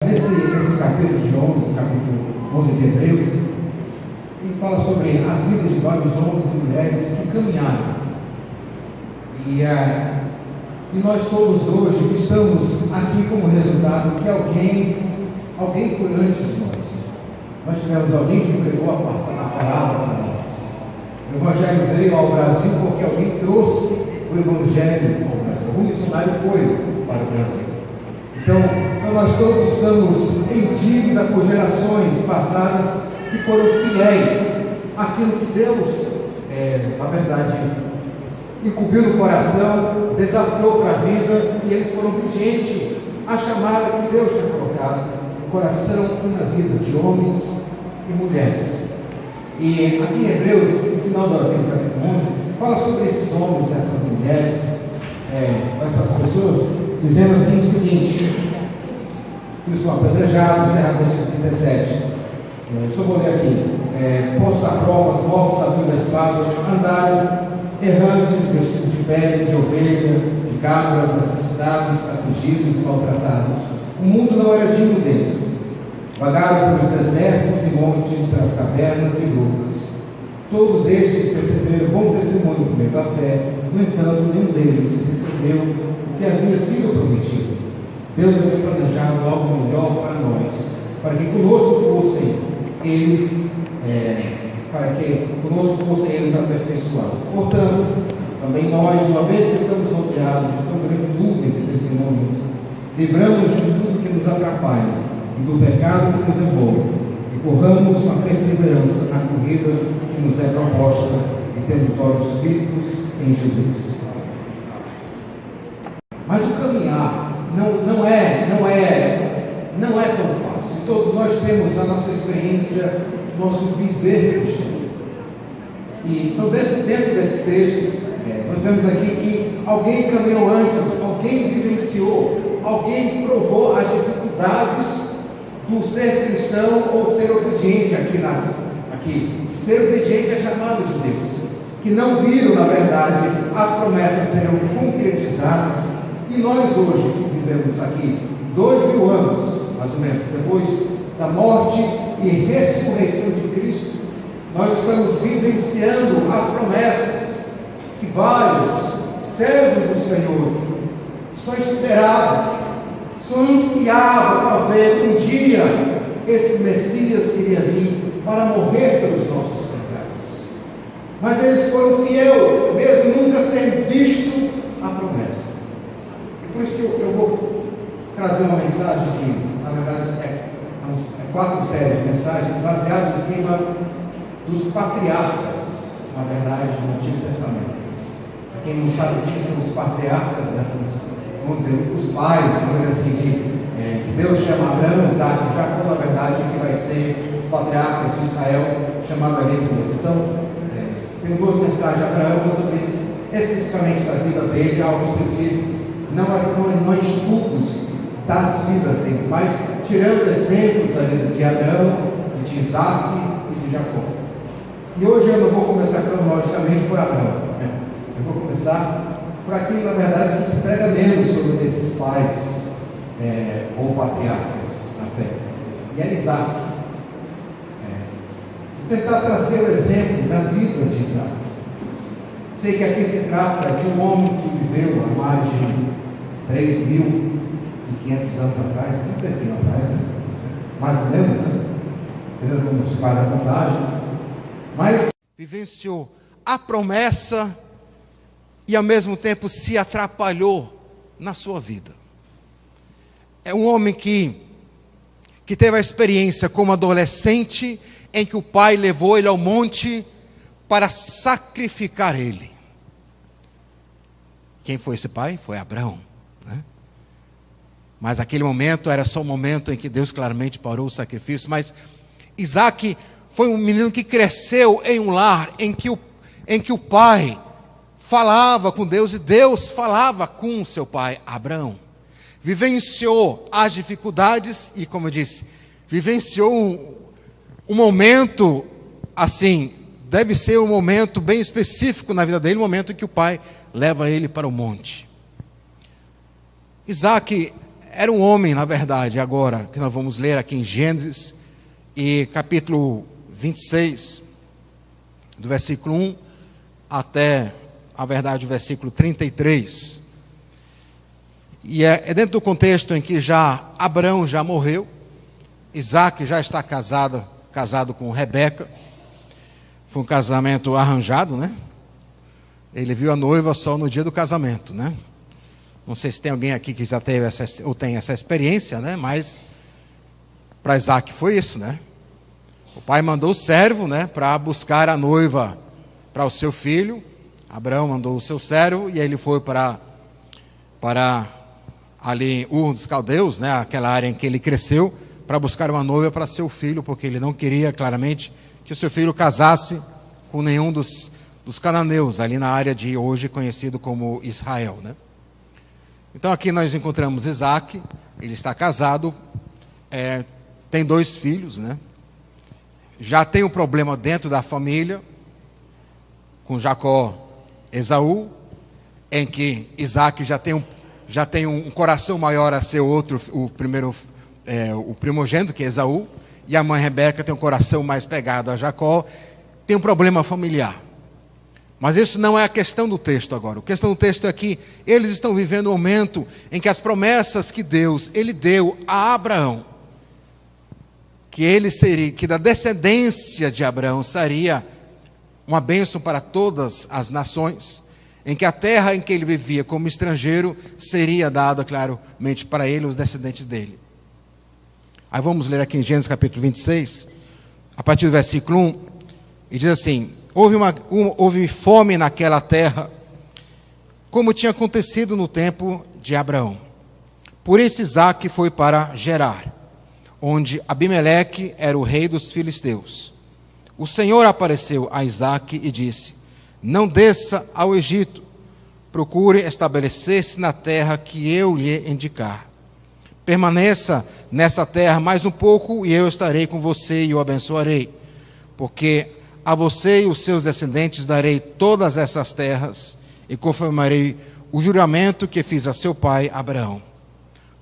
nesse capítulo de 11, capítulo 11 de Hebreus, ele fala sobre a vida de vários homens e mulheres que caminharam. E nós todos hoje estamos aqui como resultado que alguém foi antes de nós. Nós tivemos alguém que pregou a palavra para nós. O Evangelho veio ao Brasil porque alguém trouxe o Evangelho ao Brasil. O missionário foi para o Brasil. Então nós todos estamos em dívida por gerações passadas que foram fiéis àquilo que Deus, na verdade, incumbiu no coração, desafiou para a vida, e eles foram obedientes à chamada que Deus tinha colocado no coração e na vida de homens e mulheres. E aqui em Hebreus, no final do capítulo 11, fala sobre esses homens, essas mulheres, essas pessoas, dizendo assim o seguinte: que eles foram apedrejados, versículo 37. Eu só vou ler aqui: postos a provas, mortos a fio das espadas, andaram errantes, vestidos de pele, de ovelha, de cabras, necessitados, afligidos, maltratados. O mundo não era digno deles. Vagaram pelos desertos e montes, pelas cavernas e grutas. Todos estes receberam bom testemunho por meio da fé. No entanto, nenhum deles recebeu o que havia sido prometido. Deus havia planejado algo melhor para nós, para que conosco fossem eles aperfeiçoados. Portanto, também nós, uma vez que estamos rodeados de tão grande nuvem de testemunhas, livramos de tudo que nos atrapalha e do pecado que nos envolve, e corramos com a perseverança na corrida que nos é proposta, e temos olhos fitos em Jesus. Mas o caminhar não é tão fácil. Todos nós temos a nossa experiência, nosso viver cristão. E então, dentro desse texto, nós vemos aqui que alguém caminhou antes, alguém vivenciou, alguém provou as dificuldades do ser cristão ou ser obediente aqui. Ser obediente à chamada de Deus, que não viram, na verdade, as promessas serão concretizadas. E nós hoje, que vivemos aqui 2000 anos, mais ou menos, depois da morte e ressurreição de Cristo, nós estamos vivenciando as promessas que vários servos do Senhor só esperavam, só ansiavam para ver um dia esse Messias que iria vir para morrer pelos nossos pecados. Mas eles foram fiéis, mesmo nunca ter visto a promessa. Por isso eu vou trazer uma mensagem que, na verdade, é 4 séries de mensagens baseadas em cima dos patriarcas, na verdade, do Antigo Testamento. Para quem não sabe quem são os patriarcas, vamos dizer, os pais, assim, que Deus chama Abraão, Isaac e Jacó, na verdade, que vai ser os patriarcas de Israel, chamado ali por Deus. Então, tem 2 mensagens de Abraão sobre isso, especificamente da vida dele, algo específico, não é estudos das vidas deles, mas tirando exemplos ali de Abraão, de Isaac e de Jacó. E hoje eu não vou começar cronologicamente por Abraão, eu vou começar por aquilo, na verdade, que se prega menos sobre esses pais ou patriarcas na fé, e é Isaac. E tentar trazer o exemplo da vida de Isaac. Sei que aqui se trata de um homem que viveu há mais de 3.500 anos atrás, um tempinho atrás, mais ou menos, como se faz a contagem, mas vivenciou a promessa e ao mesmo tempo se atrapalhou na sua vida. É um homem que teve a experiência como adolescente em que o pai levou ele ao monte para sacrificar ele. Quem foi esse pai? Foi Abraão, né? Mas aquele momento era só um momento em que Deus claramente parou o sacrifício. Mas Isaac foi um menino que cresceu em um lar em que o pai falava com Deus e Deus falava com seu pai Abraão. Vivenciou as dificuldades e, como eu disse, vivenciou um momento assim, deve ser um momento bem específico na vida dele, o momento em que o pai leva ele para o monte. Isaac era um homem, na verdade, agora, que nós vamos ler aqui em Gênesis, e capítulo 26, do versículo 1 até, na verdade, o versículo 33. E é dentro do contexto em que Abraão já morreu, Isaac já está casado com Rebeca. Foi um casamento arranjado, né? Ele viu a noiva só no dia do casamento, né? Não sei se tem alguém aqui que já teve ou tem essa experiência, né? Mas para Isaac foi isso, né? O pai mandou o servo, né, para buscar a noiva para o seu filho. Abraão mandou o seu servo e aí ele foi para ali Ur dos Caldeus, né, aquela área em que ele cresceu, para buscar uma noiva para seu filho, porque ele não queria claramente que o seu filho casasse com nenhum dos cananeus, ali na área de hoje conhecido como Israel, né? Então aqui nós encontramos Isaac, ele está casado, tem 2 filhos, né? Já tem um problema dentro da família, com Jacó e Esaú, em que Isaac já tem um coração maior a ser o primogênito, que é Esaú, e a mãe Rebeca tem um coração mais pegado a Jacó, tem um problema familiar. Mas isso não é a questão do texto agora. A questão do texto é que eles estão vivendo um momento em que as promessas que Deus ele deu a Abraão, que da descendência de Abraão seria uma bênção para todas as nações, em que a terra em que ele vivia como estrangeiro seria dada claramente para ele, os descendentes dele. Aí vamos ler aqui em Gênesis capítulo 26, a partir do versículo 1, e diz assim: houve fome naquela terra, como tinha acontecido no tempo de Abraão. Por isso Isaac foi para Gerar, onde Abimeleque era o rei dos filisteus. O Senhor apareceu a Isaac e disse: não desça ao Egito, procure estabelecer-se na terra que eu lhe indicar. Permaneça nessa terra mais um pouco e eu estarei com você e o abençoarei, porque a você e os seus descendentes darei todas essas terras e confirmarei o juramento que fiz a seu pai Abraão.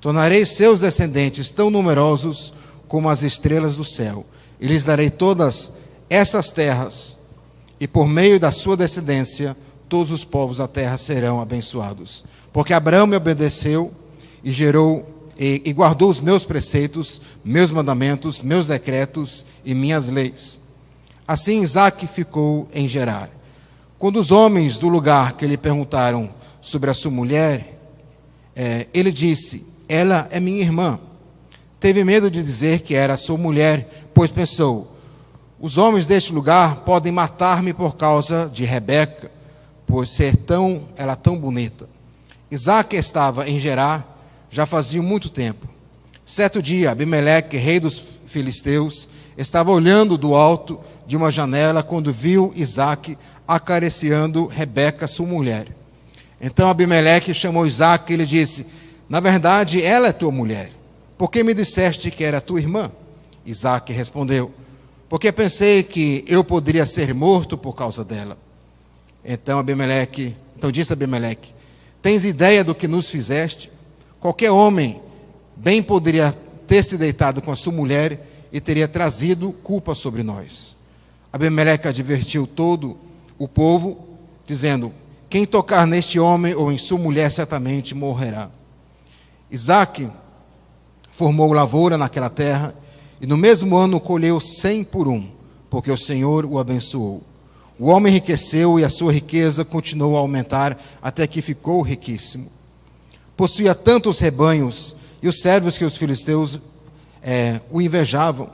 Tornarei seus descendentes tão numerosos como as estrelas do céu, e lhes darei todas essas terras, e por meio da sua descendência todos os povos da terra serão abençoados. Porque Abraão me obedeceu e guardou os meus preceitos, meus mandamentos, meus decretos e minhas leis. Assim Isaac ficou em Gerar. Quando os homens do lugar que lhe perguntaram sobre a sua mulher, ele disse: ela é minha irmã. Teve medo de dizer que era sua mulher, pois pensou: os homens deste lugar podem matar-me por causa de Rebeca, por ser ela tão bonita. Isaac estava em Gerar já fazia muito tempo. Certo dia, Abimeleque, rei dos filisteus, estava olhando do alto de uma janela quando viu Isaac acariciando Rebeca, sua mulher. Então Abimeleque chamou Isaac e lhe disse: na verdade, ela é tua mulher. Por que me disseste que era tua irmã? Isaac respondeu: porque pensei que eu poderia ser morto por causa dela. Então disse Abimeleque: tens ideia do que nos fizeste? Qualquer homem bem poderia ter se deitado com a sua mulher e teria trazido culpa sobre nós. Abimeleque advertiu todo o povo, dizendo: quem tocar neste homem ou em sua mulher certamente morrerá. Isaac formou lavoura naquela terra, e no mesmo ano colheu 100 por 1, porque o Senhor o abençoou. O homem enriqueceu e a sua riqueza continuou a aumentar até que ficou riquíssimo. Possuía tantos rebanhos e os servos que os filisteus o invejavam.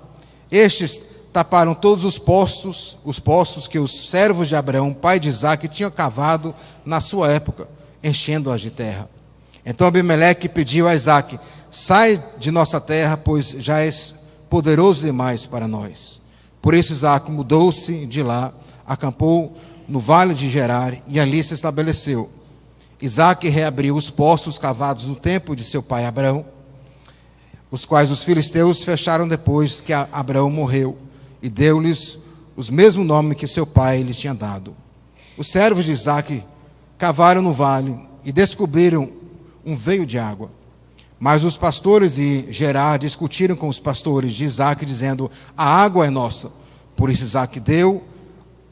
Estes taparam todos os poços que os servos de Abraão, pai de Isaque, tinham cavado na sua época, enchendo-as de terra. Então Abimeleque pediu a Isaque: sai de nossa terra, pois já és poderoso demais para nós. Por isso Isaque mudou-se de lá, acampou no vale de Gerar e ali se estabeleceu. Isaque reabriu os poços cavados no tempo de seu pai Abraão, os quais os filisteus fecharam depois que Abraão morreu, e deu-lhes os mesmo nome que seu pai lhes tinha dado. Os servos de Isaque cavaram no vale e descobriram um veio de água. Mas os pastores de Gerar discutiram com os pastores de Isaque, dizendo: a água é nossa. Por isso Isaque deu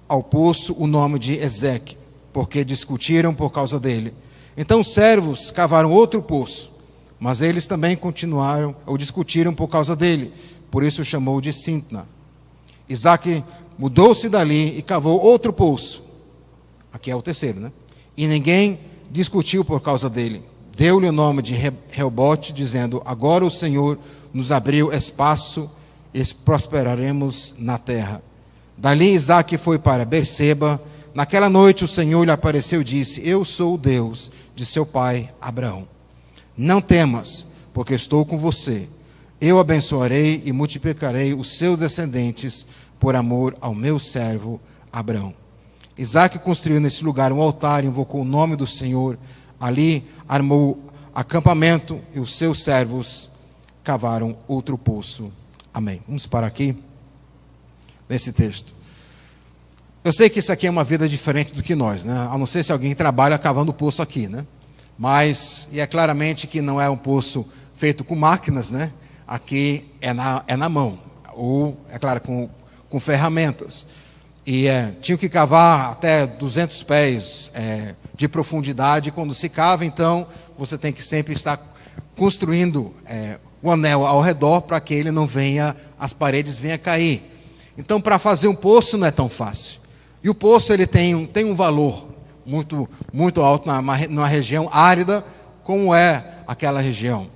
ao poço o nome de Ezeque, porque discutiram por causa dele. Então os servos cavaram outro poço, mas eles também continuaram ou discutiram por causa dele. Por isso o chamou de Sintna. Isaque mudou-se dali e cavou outro poço. Aqui é o terceiro, né? E ninguém discutiu por causa dele. Deu-lhe o nome de Reobote, dizendo: agora o Senhor nos abriu espaço e prosperaremos na terra. Dali Isaque foi para Berseba. Naquela noite o Senhor lhe apareceu e disse: eu sou o Deus de seu pai Abraão. Não temas, porque estou com você. Eu abençoarei e multiplicarei os seus descendentes por amor ao meu servo Abraão. Isaque construiu nesse lugar um altar e invocou o nome do Senhor. Ali armou acampamento e os seus servos cavaram outro poço. Amém. Vamos parar aqui nesse texto. Eu sei que isso aqui é uma vida diferente do que nós, né? A não ser se alguém trabalha cavando poço aqui, né? Mas, e é claramente que não é um poço feito com máquinas, né? Aqui é na mão, ou, é claro, com ferramentas. E tinham que cavar até 200 pés de profundidade. Quando se cava, então, você tem que sempre estar construindo o anel ao redor para que ele não venha, as paredes venham a cair. Então, para fazer um poço não é tão fácil. E o poço ele tem um valor muito, muito alto numa região árida, como é aquela região.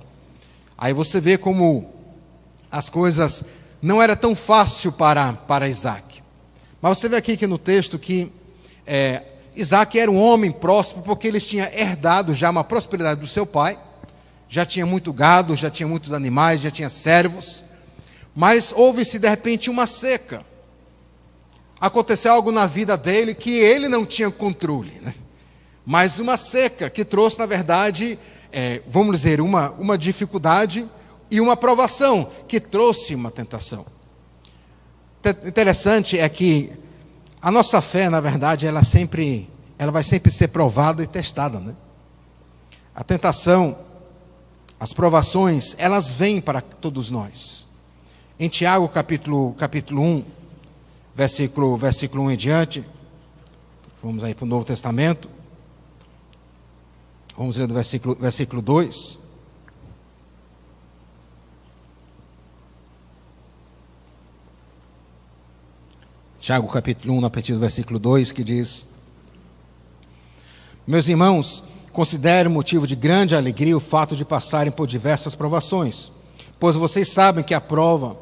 Aí você vê como as coisas não era tão fácil para Isaque. Mas você vê aqui que no texto que Isaque era um homem próspero, porque ele tinha herdado já uma prosperidade do seu pai, já tinha muito gado, já tinha muitos animais, já tinha servos, mas houve-se de repente uma seca. Aconteceu algo na vida dele que ele não tinha controle, né? Mas uma seca que trouxe, na verdade, vamos dizer, uma dificuldade e uma provação que trouxe uma tentação. Interessante é que a nossa fé, na verdade, ela vai sempre ser provada e testada, né? A tentação, as provações, elas vêm para todos nós. Em Tiago, capítulo 1, versículo 1 em diante, vamos aí para o Novo Testamento, vamos ler do versículo 2. Tiago capítulo 1, a partir do versículo 2, que diz: meus irmãos, considero motivo de grande alegria o fato de passarem por diversas provações, pois vocês sabem que a prova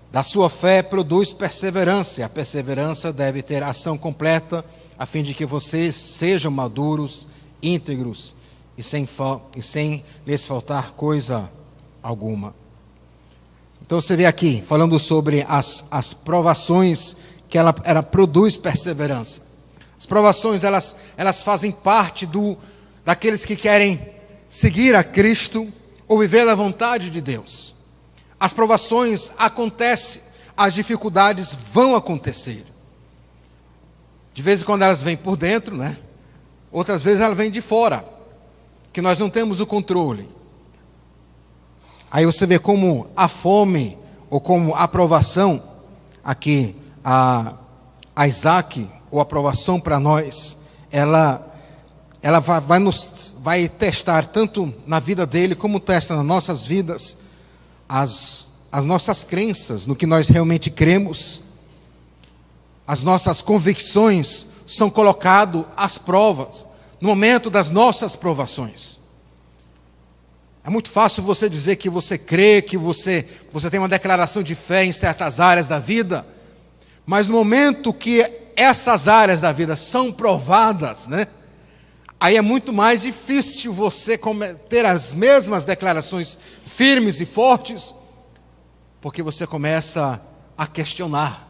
da sua fé produz perseverança, e a perseverança deve ter ação completa, a fim de que vocês sejam maduros, íntegros e sem lhes faltar coisa alguma. Então você vê aqui, falando sobre as provações, que ela produz perseverança. As provações, elas fazem parte daqueles que querem seguir a Cristo ou viver da vontade de Deus. As provações acontecem, as dificuldades vão acontecer. De vez em quando elas vêm por dentro, né? Outras vezes elas vêm de fora, que nós não temos o controle. Aí você vê como a fome, ou como a provação, aqui, a Isaque, ou a provação para nós, ela vai testar tanto na vida dele, como testa nas nossas vidas, as nossas crenças, no que nós realmente cremos. As nossas convicções são colocadas às provas, no momento das nossas provações. É muito fácil você dizer que você crê, que você tem uma declaração de fé em certas áreas da vida, mas no momento que essas áreas da vida são provadas, né? Aí é muito mais difícil você ter as mesmas declarações firmes e fortes, porque você começa a questionar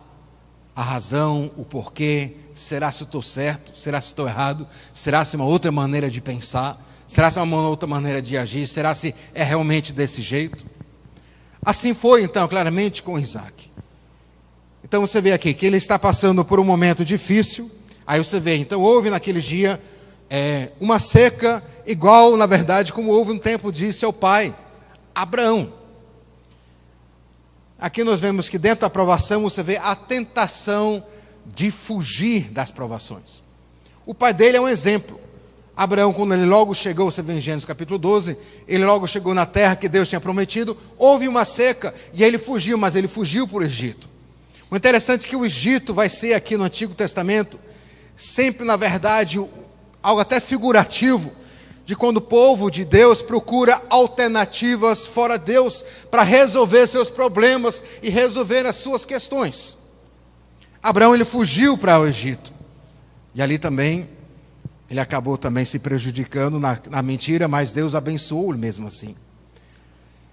a razão, o porquê. Será se eu estou certo? Será se estou errado? Será se é uma outra maneira de pensar? Será se é uma outra maneira de agir? Será se é realmente desse jeito? Assim foi, então, claramente com Isaque. Então você vê aqui que ele está passando por um momento difícil. Aí você vê, então houve naquele dia uma seca, igual, na verdade, como houve um tempo de seu pai, Abraão. Aqui nós vemos que dentro da provação você vê a tentação de fugir das provações. O pai dele é um exemplo. Abraão, quando ele logo chegou, você vê em Gênesis capítulo 12, ele logo chegou na terra que Deus tinha prometido, houve uma seca e ele fugiu, mas ele fugiu para o Egito. O interessante é que o Egito vai ser aqui no Antigo Testamento, sempre na verdade, algo até figurativo, de quando o povo de Deus procura alternativas fora de Deus para resolver seus problemas e resolver as suas questões. Abraão, ele fugiu para o Egito. E ali também, ele acabou também se prejudicando na mentira, mas Deus abençoou ele mesmo assim.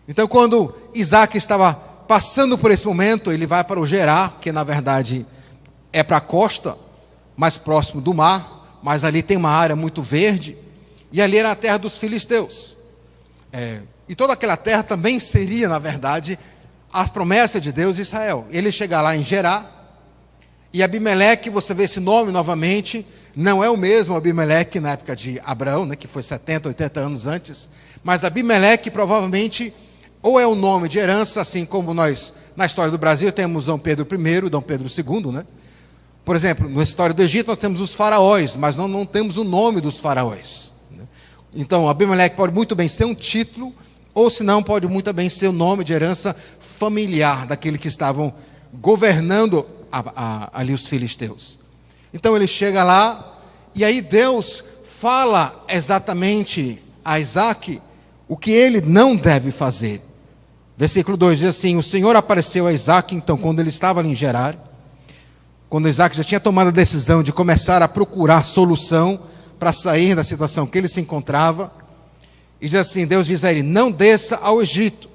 Então, quando Isaac estava passando por esse momento, ele vai para o Gerar, que na verdade é para a costa, mais próximo do mar, mas ali tem uma área muito verde, e ali era a terra dos filisteus. E toda aquela terra também seria, na verdade, as promessas de Deus e Israel. Ele chega lá em Gerar, e Abimeleque, você vê esse nome novamente, não é o mesmo Abimeleque na época de Abraão, né, que foi 70, 80 anos antes, mas Abimeleque provavelmente, ou é o nome de herança, assim como nós, na história do Brasil, temos Dom Pedro I e Dom Pedro II, né? Por exemplo, na história do Egito nós temos os faraós, mas não temos o nome dos faraós. Então, Abimeleque pode muito bem ser um título, ou se não, pode muito bem ser o nome de herança familiar daquele que estavam governando ali os filisteus. Então ele chega lá, e aí Deus fala exatamente a Isaac o que ele não deve fazer. Versículo 2 diz assim: o Senhor apareceu a Isaac, então, quando ele estava ali em Gerar, quando Isaac já tinha tomado a decisão de começar a procurar solução para sair da situação que ele se encontrava, e diz assim, Deus diz a ele: não desça ao Egito,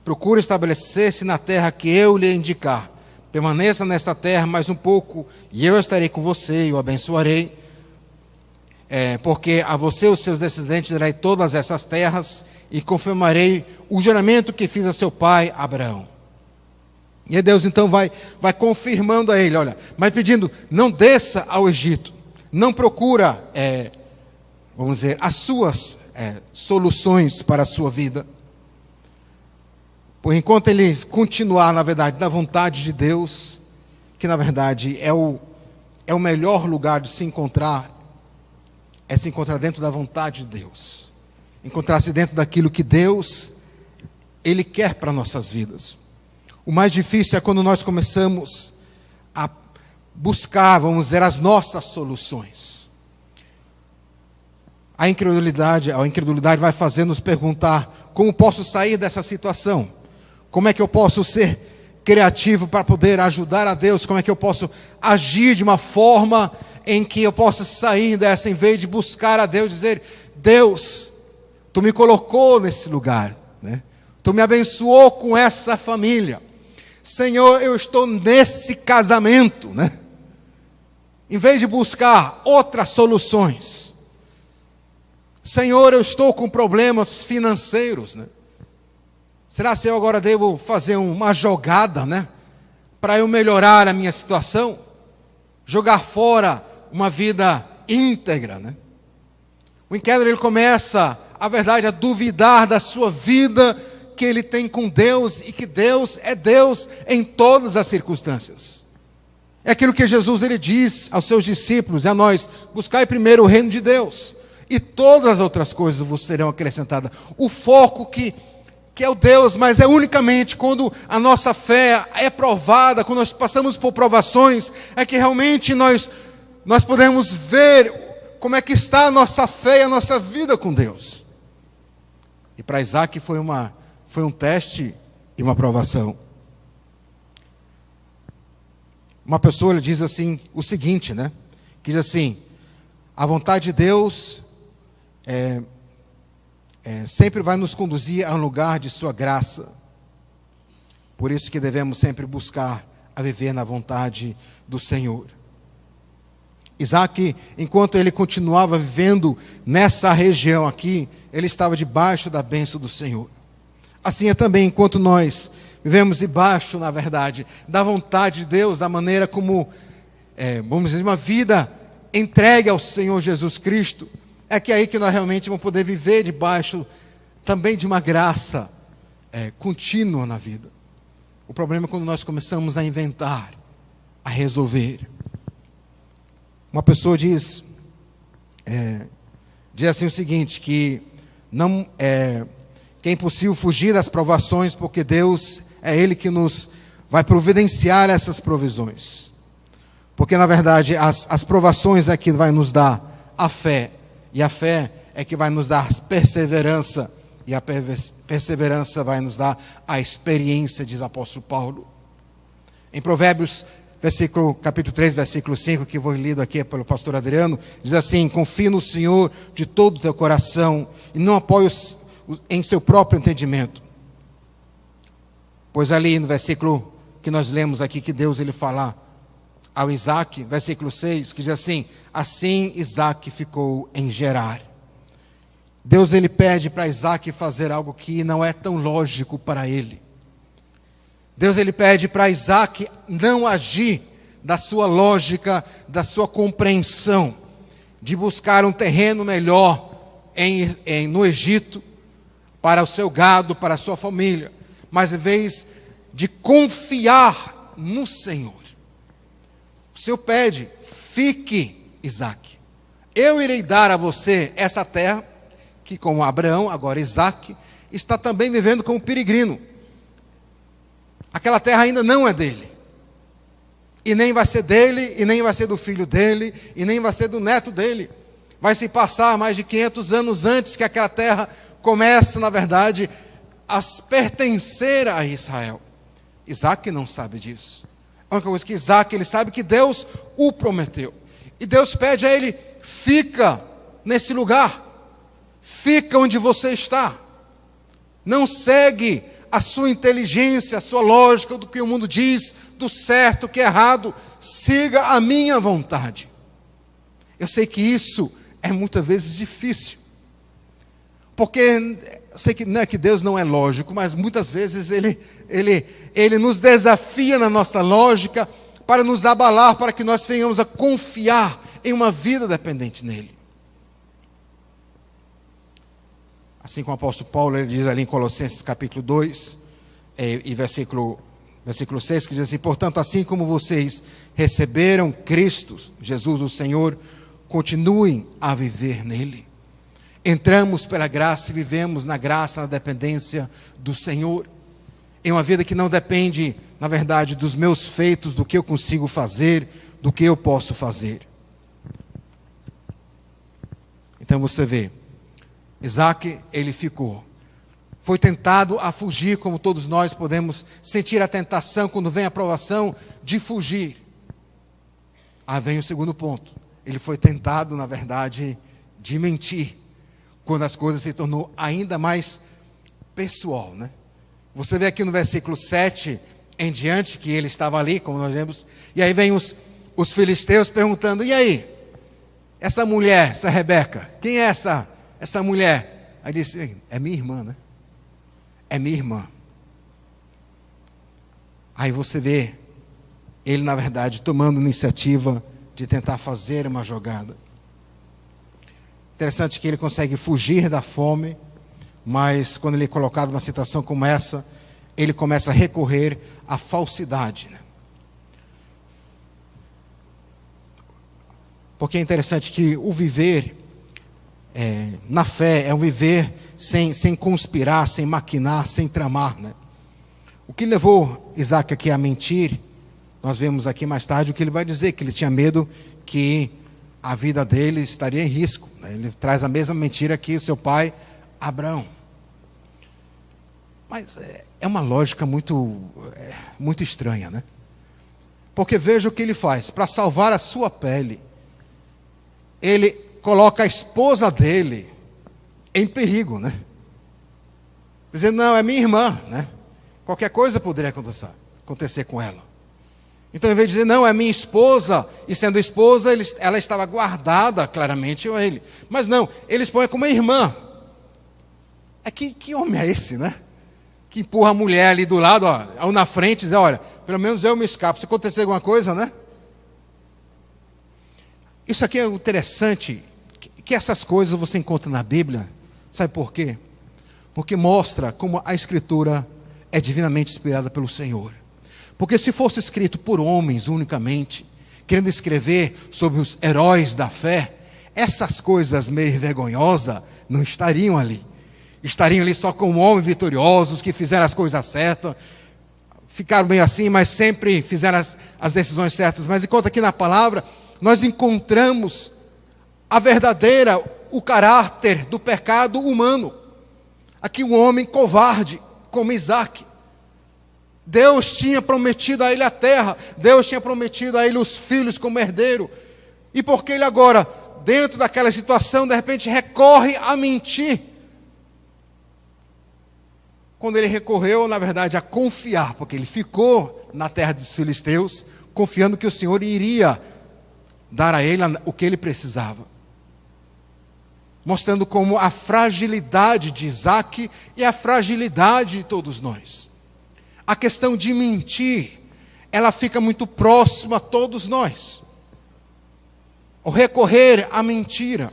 procure estabelecer-se na terra que eu lhe indicar, permaneça nesta terra mais um pouco, e eu estarei com você e o abençoarei, porque a você e os seus descendentes darei todas essas terras, e confirmarei o juramento que fiz a seu pai Abraão. E aí Deus então vai confirmando a ele, olha, mas pedindo, não desça ao Egito, não procura, vamos dizer, as suas soluções para a sua vida. Por enquanto ele continuar, na verdade, na vontade de Deus, que na verdade é o melhor lugar de se encontrar, é se encontrar dentro da vontade de Deus. Encontrar-se dentro daquilo que Deus, Ele quer para nossas vidas. O mais difícil é quando nós começamos a buscar, vamos dizer, as nossas soluções. A incredulidade vai fazer nos perguntar: como posso sair dessa situação? Como é que eu posso ser criativo para poder ajudar a Deus? Como é que eu posso agir de uma forma em que eu possa sair dessa, em vez de buscar a Deus, dizer: Deus, Tu me colocou nesse lugar, né? Tu me abençoou com essa família. Senhor, eu estou nesse casamento, né? Em vez de buscar outras soluções. Senhor, eu estou com problemas financeiros, né? Será que eu agora devo fazer uma jogada, né? Para eu melhorar a minha situação? Jogar fora uma vida íntegra, né? O incrédulo, ele começa, a verdade, a duvidar da sua vida que ele tem com Deus, e que Deus é Deus em todas as circunstâncias. É aquilo que Jesus ele diz aos seus discípulos e a nós: buscai primeiro o reino de Deus, e todas as outras coisas vos serão acrescentadas. O foco que é o Deus, mas é unicamente quando a nossa fé é provada, quando nós passamos por provações, é que realmente nós podemos ver como é que está a nossa fé e a nossa vida com Deus. E para Isaac foi um teste e uma provação. Uma pessoa ele diz assim, o seguinte, né? Que diz assim: a vontade de Deus sempre vai nos conduzir a um lugar de sua graça. Por isso que devemos sempre buscar a viver na vontade do Senhor. Isaac, enquanto ele continuava vivendo nessa região aqui, ele estava debaixo da bênção do Senhor. Assim é também enquanto nós vivemos debaixo, na verdade, da vontade de Deus, da maneira como, vamos dizer, uma vida entregue ao Senhor Jesus Cristo, é que é aí que nós realmente vamos poder viver debaixo também de uma graça contínua na vida. O problema é quando nós começamos a inventar, a resolver. Uma pessoa diz assim o seguinte, que é impossível fugir das provações, porque Deus é Ele que nos vai providenciar essas provisões. Porque, na verdade, as provações é que vai nos dar a fé, e a fé é que vai nos dar perseverança, e a perseverança vai nos dar a experiência, diz o apóstolo Paulo. Em Provérbios, capítulo 3, versículo 5, que foi lido aqui pelo pastor Adriano, diz assim: confia no Senhor de todo o teu coração, e não apoie em seu próprio entendimento. Pois ali no versículo que nós lemos aqui, que Deus ele fala ao Isaac, versículo 6, que diz assim: assim Isaac ficou em Gerar. Deus ele pede para Isaac fazer algo que não é tão lógico para ele. Deus ele pede para Isaac não agir da sua lógica, da sua compreensão, de buscar um terreno melhor no Egito, para o seu gado, para a sua família, mas em vez de confiar no Senhor. O Senhor pede: fique, Isaac. Eu irei dar a você essa terra, que como Abraão, agora Isaac, está também vivendo como peregrino. Aquela terra ainda não é dele. E nem vai ser dele, e nem vai ser do filho dele, e nem vai ser do neto dele. Vai se passar mais de 500 anos antes que aquela terra comece, na verdade, a pertencer a Israel. Isaac não sabe disso. A única coisa que Isaac, ele sabe que Deus o prometeu. E Deus pede a ele: fica nesse lugar. Fica onde você está. Não segue a sua inteligência, a sua lógica, do que o mundo diz, do certo, do que é errado. Siga a minha vontade. Eu sei que isso é muitas vezes difícil. Porque eu sei que não é que Deus não é lógico, mas muitas vezes Ele nos desafia na nossa lógica para nos abalar, para que nós venhamos a confiar em uma vida dependente nele. Assim como o apóstolo Paulo ele diz ali em Colossenses capítulo 2, e versículo 6, que diz assim: portanto, assim como vocês receberam Cristo, Jesus o Senhor, continuem a viver nele. Entramos pela graça e vivemos na graça, na dependência do Senhor. Em uma vida que não depende, na verdade, dos meus feitos, do que eu consigo fazer, do que eu posso fazer. Então você vê, Isaac, ele ficou. Foi tentado a fugir, como todos nós podemos sentir a tentação quando vem a provação de fugir. Aí vem o segundo ponto. Ele foi tentado, na verdade, de mentir, quando as coisas se tornou ainda mais pessoal, né? Você vê aqui no versículo 7 em diante, que ele estava ali, como nós lemos, e aí vem os filisteus perguntando: e aí? Essa mulher, essa Rebeca, quem é essa mulher? Aí disse: é minha irmã, né? É minha irmã. Aí você vê ele, na verdade, tomando iniciativa de tentar fazer uma jogada. Interessante que ele consegue fugir da fome, mas quando ele é colocado numa situação como essa, ele começa a recorrer à falsidade, né? Porque é interessante que o viver na fé é um viver sem conspirar, sem maquinar, sem tramar, né? O que levou Isaac aqui a mentir, nós vemos aqui mais tarde o que ele vai dizer, que ele tinha medo que a vida dele estaria em risco, né? Ele traz a mesma mentira que o seu pai Abraão. Mas é uma lógica muito estranha, né? Porque veja o que ele faz. Para salvar a sua pele, ele coloca a esposa dele em perigo, né? Dizendo: não, é minha irmã, né? Qualquer coisa poderia acontecer com ela. Então, em vez de dizer: não, é minha esposa, e sendo esposa, ela estava guardada claramente a ele. Mas não, eles põem como irmã. Que homem é esse, né? Que empurra a mulher ali do lado, ou na frente, e diz: olha, pelo menos eu me escapo. Se acontecer alguma coisa, né? Isso aqui é interessante, que essas coisas você encontra na Bíblia. Sabe por quê? Porque mostra como a Escritura é divinamente inspirada pelo Senhor. Porque se fosse escrito por homens unicamente, querendo escrever sobre os heróis da fé, essas coisas meio vergonhosas não estariam ali. Estariam ali só como homens vitoriosos, que fizeram as coisas certas, ficaram bem assim, mas sempre fizeram as decisões certas. Mas enquanto aqui na palavra, nós encontramos o caráter do pecado humano. Aqui um homem covarde, como Isaac. Deus tinha prometido a ele a terra, Deus tinha prometido a ele os filhos como herdeiro. E porque ele agora, dentro daquela situação, de repente recorre a mentir. Quando ele recorreu, na verdade, a confiar, porque ele ficou na terra dos filisteus, confiando que o Senhor iria dar a ele o que ele precisava. Mostrando como a fragilidade de Isaac e a fragilidade de todos nós. A questão de mentir, ela fica muito próxima a todos nós. O recorrer à mentira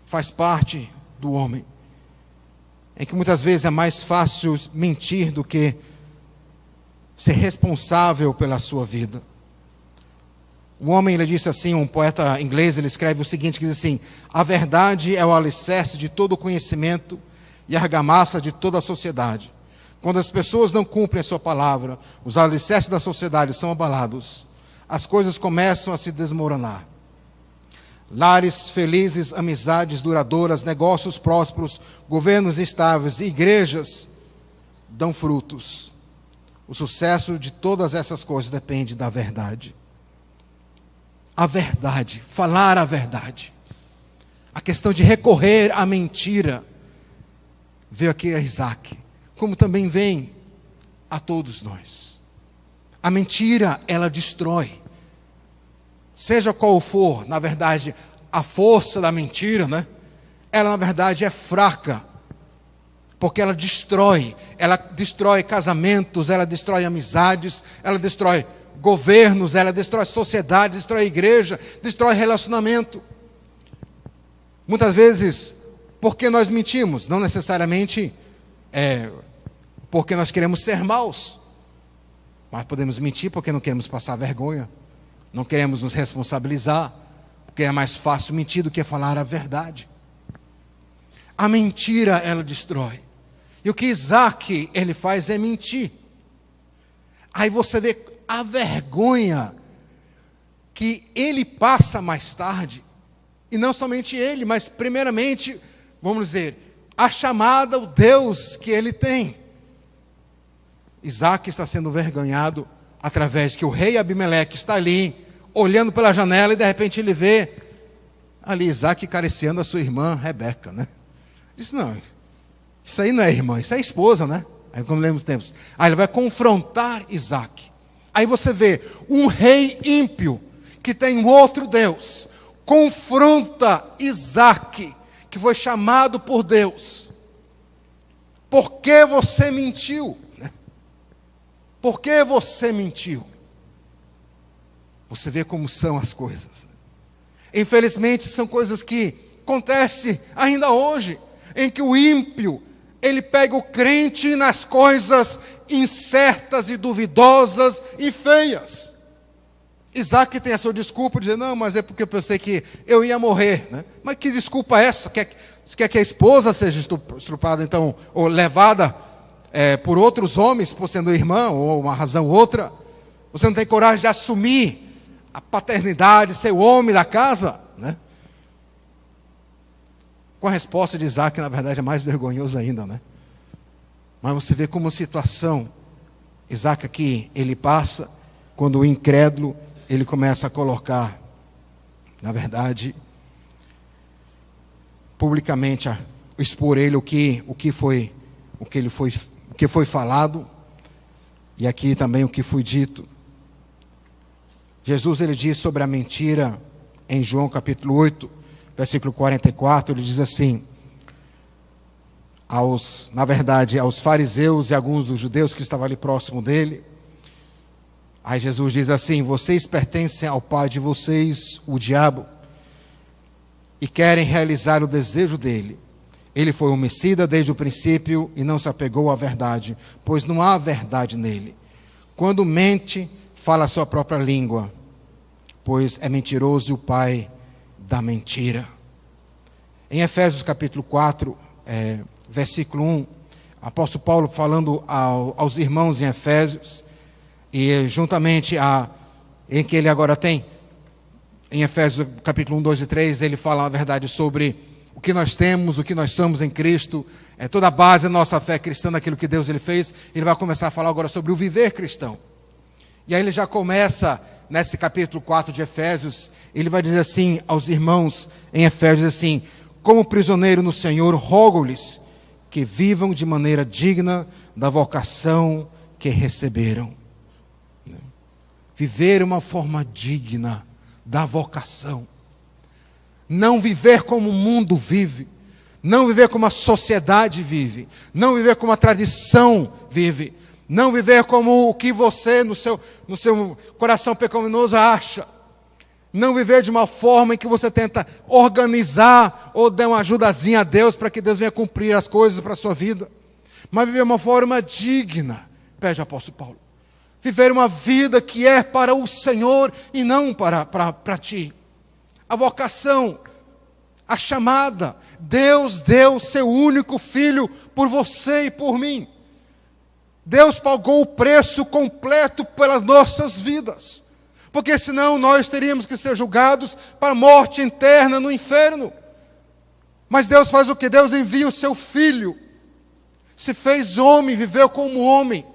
faz parte do homem. Em que muitas vezes é mais fácil mentir do que ser responsável pela sua vida. Um homem, ele disse assim, um poeta inglês, ele escreve o seguinte, que diz assim: a verdade é o alicerce de todo o conhecimento e a argamassa de toda a sociedade. Quando as pessoas não cumprem a sua palavra, os alicerces da sociedade são abalados, as coisas começam a se desmoronar. Lares felizes, amizades duradouras, negócios prósperos, governos estáveis e igrejas dão frutos. O sucesso de todas essas coisas depende da verdade. A verdade, falar a verdade. A questão de recorrer à mentira veio aqui a Isaac, como também vem a todos nós. A mentira, ela destrói. Seja qual for, na verdade, a força da mentira, né? Ela, na verdade, é fraca. Porque ela destrói casamentos, ela destrói amizades, ela destrói governos, ela destrói sociedade, destrói igreja, destrói relacionamento. Muitas vezes, porque nós mentimos? Não necessariamente porque nós queremos ser maus, mas podemos mentir porque não queremos passar vergonha, não queremos nos responsabilizar, porque é mais fácil mentir do que falar a verdade. A mentira, ela destrói. E o que Isaac, ele faz é mentir. Aí você vê a vergonha que ele passa mais tarde, e não somente ele, mas primeiramente, vamos dizer, a chamada, o Deus que ele tem. Isaac está sendo envergonhado através de que o rei Abimeleque está ali, olhando pela janela, e de repente ele vê ali Isaac acariciando a sua irmã Rebeca, né? Diz, não, isso aí não é irmã, isso é esposa, né? Aí como lemos tempos. Aí ele vai confrontar Isaac. Aí você vê um rei ímpio, que tem um outro Deus, confronta Isaac, que foi chamado por Deus. Por que você mentiu? Por que você mentiu? Você vê como são as coisas. Infelizmente, são coisas que acontecem ainda hoje, em que o ímpio, ele pega o crente nas coisas incertas e duvidosas e feias. Isaac tem a sua desculpa de dizer, não, mas é porque eu pensei que eu ia morrer, né? Mas que desculpa é essa? Quer que a esposa seja estuprada, então, ou levada por outros homens, por sendo irmã, ou uma razão ou outra? Você não tem coragem de assumir a paternidade, ser o homem da casa, né? Com a resposta de Isaac, na verdade, é mais vergonhoso ainda, né? Mas você vê como a situação, Isaac aqui, ele passa, quando o incrédulo, ele começa a colocar, na verdade, publicamente, expor ele o que foi falado, e aqui também o que foi dito. Jesus, ele diz sobre a mentira, em João capítulo 8, versículo 44, ele diz assim, aos fariseus e alguns dos judeus que estavam ali próximo dele, aí Jesus diz assim, vocês pertencem ao pai de vocês, o diabo, e querem realizar o desejo dele. Ele foi homicida desde o princípio e não se apegou à verdade, pois não há verdade nele. Quando mente, fala a sua própria língua, pois é mentiroso e o pai da mentira. Em Efésios capítulo 4, versículo 1, apóstolo Paulo falando aos irmãos em Efésios, e juntamente em que ele agora tem, em Efésios capítulo 1, 2 e 3, ele fala a verdade sobre o que nós temos, o que nós somos em Cristo, toda a base da nossa fé cristã, daquilo que Deus ele fez. Ele vai começar a falar agora sobre o viver cristão. E aí ele já começa, nesse capítulo 4 de Efésios, ele vai dizer assim aos irmãos em Efésios, assim: como prisioneiro no Senhor, rogo-lhes que vivam de maneira digna da vocação que receberam. Viver uma forma digna da vocação. Não viver como o mundo vive, não viver como a sociedade vive, não viver como a tradição vive, não viver como o que você no seu coração pecaminoso acha, não viver de uma forma em que você tenta organizar ou dar uma ajudazinha a Deus para que Deus venha cumprir as coisas para a sua vida, mas viver uma forma digna, pede o apóstolo Paulo, viver uma vida que é para o Senhor e não para ti. A vocação, a chamada, Deus deu seu único filho por você e por mim. Deus pagou o preço completo pelas nossas vidas, porque senão nós teríamos que ser julgados para a morte eterna no inferno. Mas Deus faz o que? Deus envia o seu filho, se fez homem, viveu como homem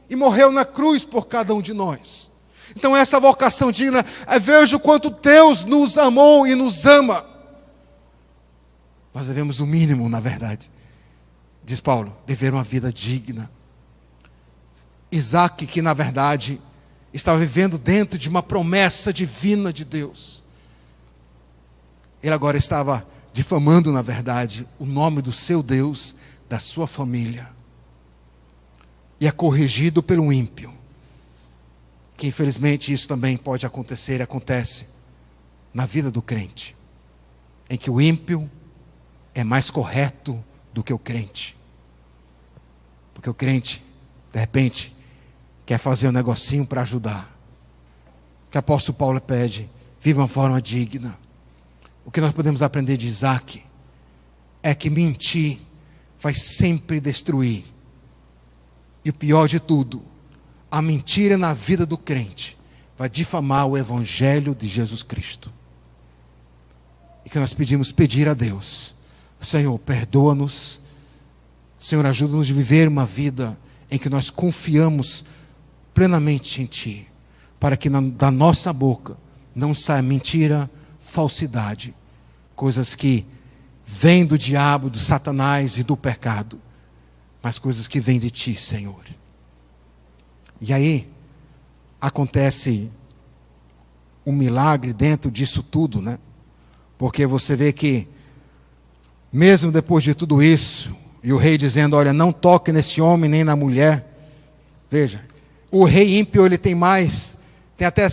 e morreu na cruz por cada um de nós. Então essa vocação digna, veja o quanto Deus nos amou e nos ama. Nós devemos o mínimo, na verdade, diz Paulo, viver uma vida digna. Isaac, que na verdade estava vivendo dentro de uma promessa divina de Deus, ele agora estava difamando, na verdade, o nome do seu Deus, da sua família, e é corrigido pelo ímpio. Que infelizmente isso também pode acontecer e acontece na vida do crente, em que o ímpio é mais correto do que o crente, porque o crente, de repente, quer fazer um negocinho para ajudar. O que o apóstolo Paulo pede: viva uma forma digna. O que nós podemos aprender de Isaac é que mentir vai sempre destruir, e o pior de tudo, a mentira na vida do crente vai difamar o evangelho de Jesus Cristo. E que nós pedir a Deus: Senhor, perdoa-nos. Senhor, ajuda-nos a viver uma vida em que nós confiamos plenamente em Ti, para que da nossa boca não saia mentira, falsidade, coisas que vêm do diabo, do Satanás e do pecado, mas coisas que vêm de Ti, Senhor. E aí acontece um milagre dentro disso tudo, né? Porque você vê que mesmo depois de tudo isso, e o rei dizendo: olha, não toque nesse homem nem na mulher. Veja, o rei ímpio, ele tem até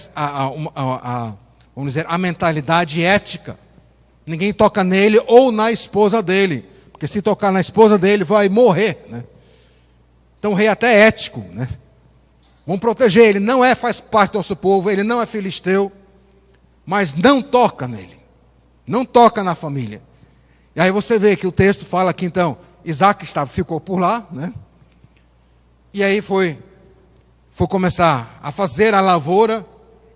vamos dizer, a mentalidade ética. Ninguém toca nele ou na esposa dele, porque se tocar na esposa dele vai morrer, né? Então o rei até é ético, né? Vamos proteger ele, faz parte do nosso povo, ele não é filisteu, mas não toca nele, não toca na família. E aí você vê que o texto fala que então Isaac ficou por lá, né? E aí foi começar a fazer a lavoura,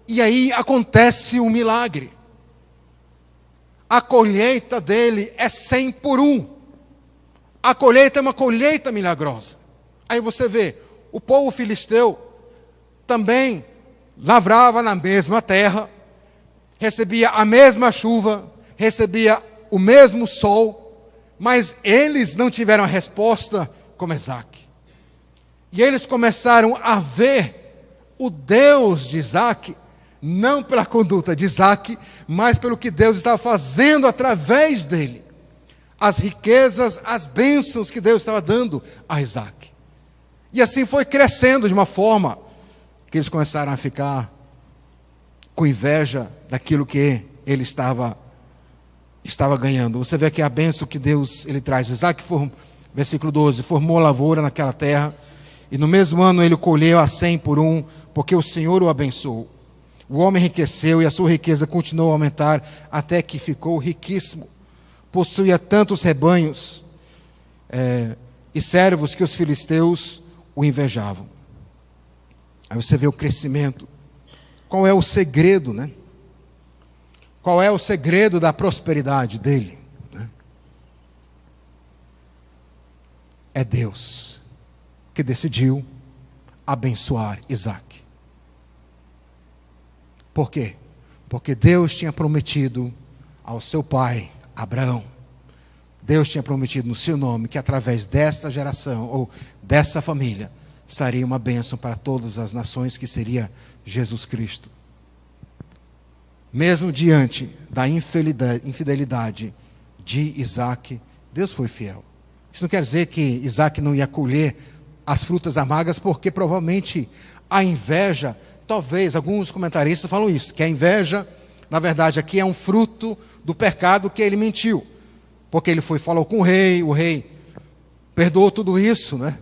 e aí acontece um milagre. A colheita dele é 100 por 1. A colheita é uma colheita milagrosa. Aí você vê, o povo filisteu também lavrava na mesma terra, recebia a mesma chuva, recebia o mesmo sol, mas eles não tiveram a resposta como Isaac. E eles começaram a ver o Deus de Isaac, não pela conduta de Isaac, mas pelo que Deus estava fazendo através dele. As riquezas, as bênçãos que Deus estava dando a Isaac. E assim foi crescendo de uma forma que eles começaram a ficar com inveja daquilo que ele estava estava ganhando. Você vê aqui a bênção que Deus ele traz. Isaac, versículo 12, formou a lavoura naquela terra, e no mesmo ano ele colheu a 100 por um, porque o Senhor o abençoou. O homem enriqueceu e a sua riqueza continuou a aumentar até que ficou riquíssimo. Possuía tantos rebanhos e servos que os filisteus o invejavam. Aí você vê o crescimento. Qual é o segredo, né? Qual é o segredo da prosperidade dele? Né? É Deus que decidiu abençoar Isaac. Por quê? Porque Deus tinha prometido ao seu pai, Abraão, Deus tinha prometido no seu nome que através dessa geração, ou dessa família, seria uma bênção para todas as nações, que seria Jesus Cristo. Mesmo diante da infidelidade de Isaac, Deus foi fiel. Isso não quer dizer que Isaac não ia colher as frutas amargas, porque provavelmente a inveja, talvez alguns comentaristas falam isso, que a inveja, na verdade, aqui é um fruto do pecado que ele mentiu. Porque ele falou com o rei perdoou tudo isso, né?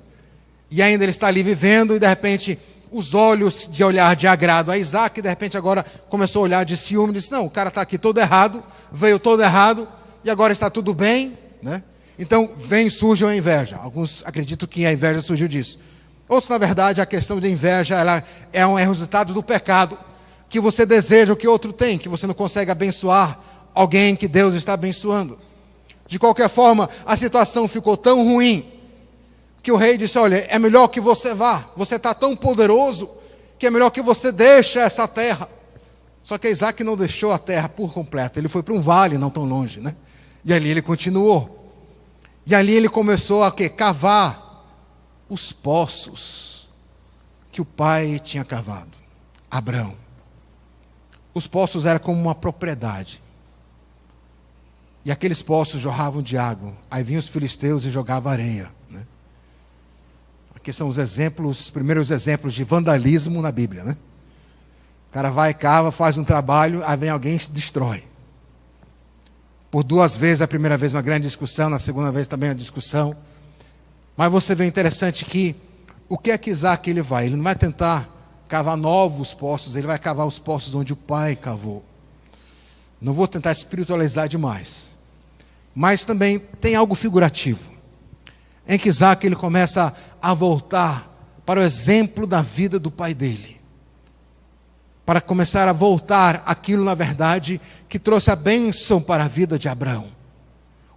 E ainda ele está ali vivendo, e de repente os olhos de olhar de agrado a Isaac, e de repente agora começou a olhar de ciúme, e disse, não, o cara está aqui todo errado, veio todo errado, e agora está tudo bem, né? Então surge a inveja. Alguns acreditam que a inveja surgiu disso. Outros, na verdade, a questão de inveja ela é resultado do pecado, que você deseja o que outro tem, que você não consegue abençoar alguém que Deus está abençoando. De qualquer forma, a situação ficou tão ruim, que o rei disse, olha, é melhor que você vá, você está tão poderoso, que é melhor que você deixe essa terra. Só que Isaac não deixou a terra por completo, ele foi para um vale não tão longe, né? E ali ele continuou. E ali ele começou a cavar os poços que o pai tinha cavado, Abraão. Os poços eram como uma propriedade. E aqueles poços jorravam de água. Aí vinham os filisteus e jogavam areia. Né? Aqui são os primeiros exemplos de vandalismo na Bíblia. Né? O cara vai, cava, faz um trabalho, aí vem alguém e destrói. Por 2 vezes, a primeira vez uma grande discussão, na segunda vez também uma discussão. Mas você vê interessante que, o que é que Isaac ele vai? Ele não vai tentar cavar novos poços, ele vai cavar os poços onde o pai cavou. Não vou tentar espiritualizar demais. Mas também tem algo figurativo, em que Isaac ele começa a voltar para o exemplo da vida do pai dele. Para começar a voltar aquilo, na verdade, que trouxe a bênção para a vida de Abraão.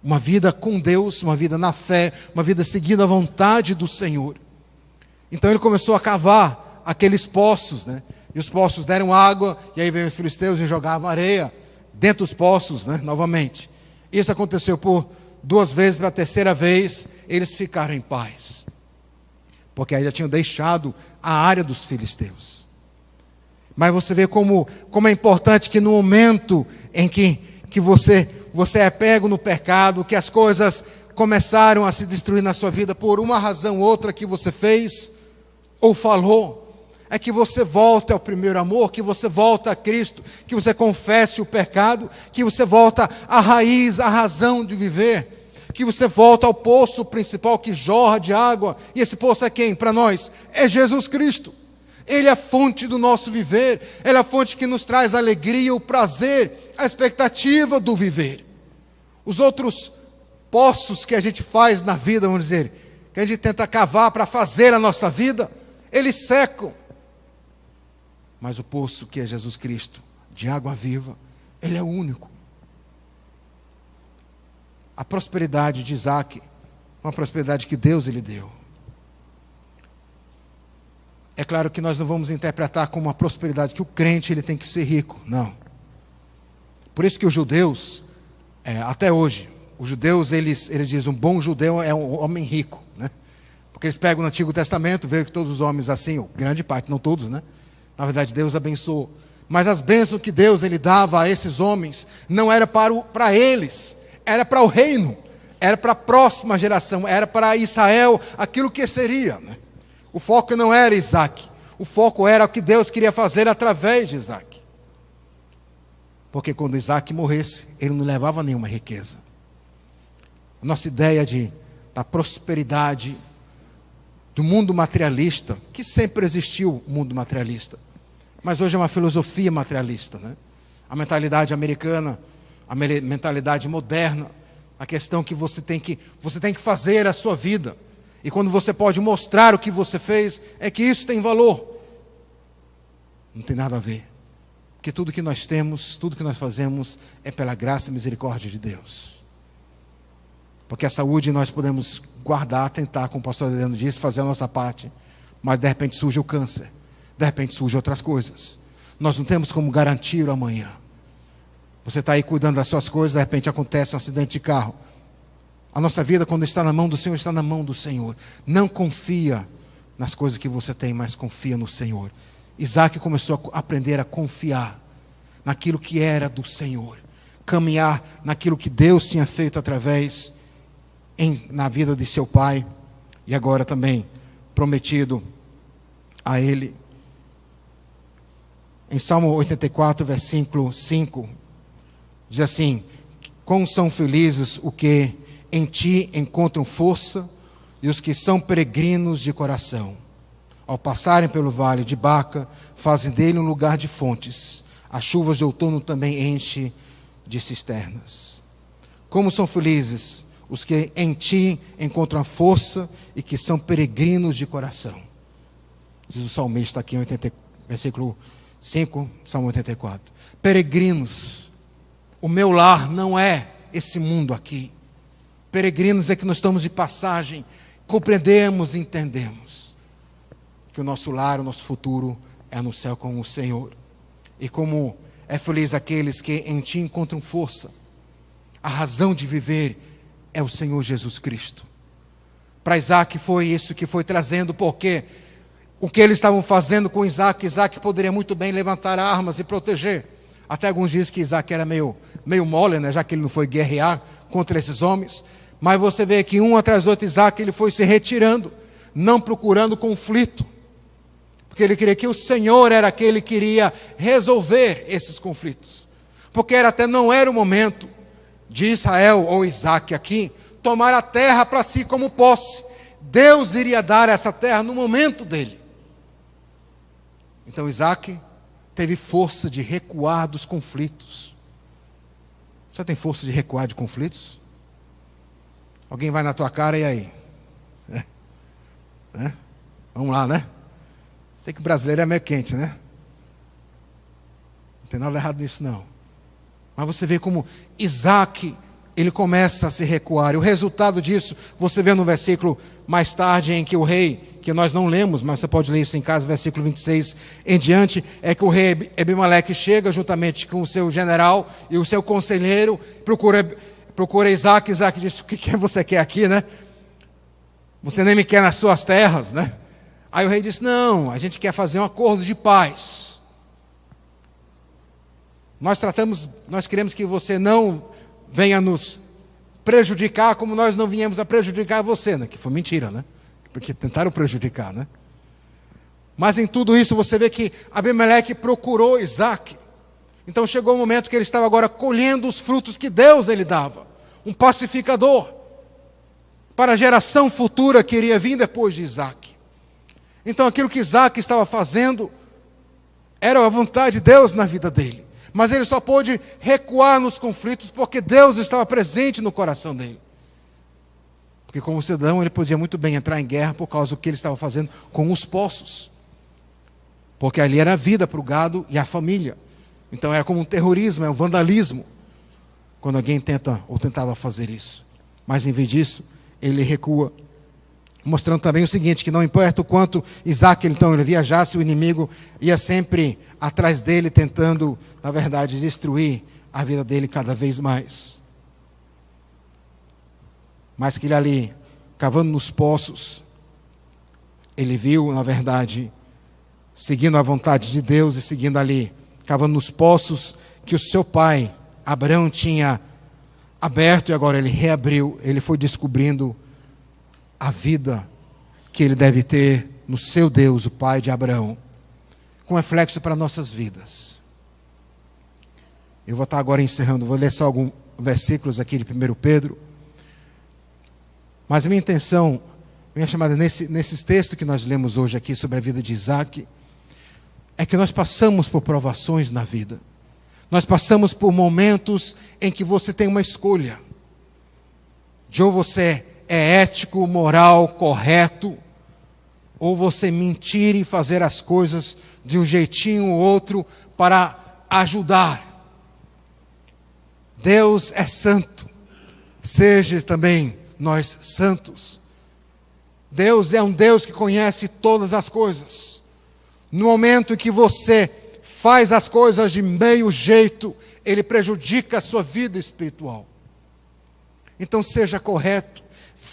Uma vida com Deus, uma vida na fé, uma vida seguindo a vontade do Senhor. Então ele começou a cavar aqueles poços, né? E os poços deram água, e aí veio os filisteus e jogavam areia dentro dos poços, né? Novamente. Isso aconteceu por 2 vezes, pela terceira vez, eles ficaram em paz. Porque aí já tinham deixado a área dos filisteus. Mas você vê como é importante que no momento em que você é pego no pecado, que as coisas começaram a se destruir na sua vida por uma razão ou outra que você fez ou falou, é que você volta ao primeiro amor, que você volta a Cristo, que você confesse o pecado, que você volta à raiz, à razão de viver, que você volta ao poço principal que jorra de água. E esse poço é quem? Para nós, é Jesus Cristo. Ele é a fonte do nosso viver, Ele é a fonte que nos traz a alegria, o prazer, a expectativa do viver. Os outros poços que a gente faz na vida, vamos dizer, que a gente tenta cavar para fazer a nossa vida, eles secam. Mas o poço que é Jesus Cristo, de água viva, Ele é o único. A prosperidade de Isaac, uma prosperidade que Deus lhe deu. É claro que nós não vamos interpretar como uma prosperidade que o crente ele tem que ser rico, não. Por isso que os judeus, até hoje, os judeus eles dizem, um bom judeu é um homem rico, né? Porque eles pegam no Antigo Testamento, veem que todos os homens assim, ou grande parte, não todos, né? Na verdade, Deus abençoou. Mas as bênçãos que Deus ele dava a esses homens não era para eles, era para o reino, era para a próxima geração, era para Israel, aquilo que seria. Né? O foco não era Isaac, o foco era o que Deus queria fazer através de Isaac. Porque quando Isaac morresse, ele não levava nenhuma riqueza. A nossa ideia da prosperidade, do mundo materialista, que sempre existiu o mundo materialista, mas hoje é uma filosofia materialista, né? A mentalidade americana, a mentalidade moderna, a questão que você tem que fazer a sua vida, e quando você pode mostrar o que você fez, é que isso tem valor. Não tem nada a ver, porque tudo que nós temos, tudo que nós fazemos é pela graça e misericórdia de Deus. Porque a saúde nós podemos guardar, tentar, como o pastor Adriano disse, fazer a nossa parte, mas de repente surge o câncer, de repente surgem outras coisas. Nós não temos como garantir o amanhã. Você está aí cuidando das suas coisas, de repente acontece um acidente de carro. A nossa vida, quando está na mão do Senhor, está na mão do Senhor. Não confia nas coisas que você tem, mas confia no Senhor. Isaac começou a aprender a confiar naquilo que era do Senhor, caminhar naquilo que Deus tinha feito através na vida de seu pai, e agora também prometido a ele. Em Salmo 84, versículo 5, diz assim: quão são felizes os que em ti encontram força, e os que são peregrinos de coração. Ao passarem pelo vale de Baca, fazem dele um lugar de fontes. As chuvas de outono também enche de cisternas. Como são felizes os que em ti encontram a força e que são peregrinos de coração. Diz o salmista aqui em versículo 5, Salmo 84. Peregrinos. O meu lar não é esse mundo aqui. Peregrinos é que nós estamos de passagem. Compreendemos e entendemos que o nosso lar, o nosso futuro é no céu com o Senhor. E como é feliz aqueles que em ti encontram força. A razão de viver é o Senhor Jesus Cristo. Para Isaac foi isso que foi trazendo, porque o que eles estavam fazendo com Isaac poderia muito bem levantar armas e proteger. Até alguns dizem que Isaac era meio mole, né, já que ele não foi guerrear contra esses homens. Mas você vê que um atrás do outro Isaac, ele foi se retirando, não procurando conflito. Porque ele queria que o Senhor era aquele que iria resolver esses conflitos. Porque não era o momento de Israel, ou Isaac aqui, tomar a terra para si como posse. Deus iria dar essa terra no momento dele. Então Isaac teve força de recuar dos conflitos. Você tem força de recuar de conflitos? Alguém vai na tua cara e aí? Vamos lá, né? Sei que o brasileiro é meio quente, né? Não tem nada errado nisso, não. Mas você vê como Isaac, ele começa a se recuar. E o resultado disso, você vê no versículo mais tarde, em que o rei, que nós não lemos, mas você pode ler isso em casa, versículo 26 em diante, é que o rei Abimeleque chega juntamente com o seu general e o seu conselheiro, procura Isaac. Isaac diz: o que você quer aqui, né? Você nem me quer nas suas terras, né? Aí o rei disse: não, a gente quer fazer um acordo de paz. Nós queremos que você não venha nos prejudicar como nós não viemos a prejudicar você, né? Que foi mentira, né? Porque tentaram prejudicar, né? Mas em tudo isso você vê que Abimeleque procurou Isaac. Então chegou o momento que ele estava agora colhendo os frutos que Deus ele dava. Um pacificador para a geração futura que iria vir depois de Isaac. Então aquilo que Isaac estava fazendo era a vontade de Deus na vida dele. Mas ele só pôde recuar nos conflitos porque Deus estava presente no coração dele. Porque como cidadão ele podia muito bem entrar em guerra por causa do que ele estava fazendo com os poços. Porque ali era a vida para o gado e a família. Então era como um terrorismo, é um vandalismo, quando alguém tenta ou tentava fazer isso. Mas em vez disso, ele recua, mostrando também o seguinte, que não importa o quanto Isaac então ele viajasse, o inimigo ia sempre atrás dele, tentando, na verdade, destruir a vida dele cada vez mais. Mas que ele ali, cavando nos poços, ele viu, na verdade, seguindo a vontade de Deus e seguindo ali, cavando nos poços que o seu pai, Abraão, tinha aberto, e agora ele reabriu. Ele foi descobrindo a vida que ele deve ter no seu Deus, o pai de Abraão, com reflexo para nossas vidas. Eu vou estar agora encerrando, vou ler só alguns versículos aqui de 1 Pedro. Mas a minha intenção, minha chamada nesses textos que nós lemos hoje aqui sobre a vida de Isaac, é que nós passamos por provações na vida. Nós passamos por momentos em que você tem uma escolha. De ou você é ético, moral, correto, ou você mentir e fazer as coisas de um jeitinho ou outro para ajudar. Deus é santo. Seja também nós santos. Deus é um Deus que conhece todas as coisas. No momento em que você faz as coisas de meio jeito, Ele prejudica a sua vida espiritual. Então seja correto,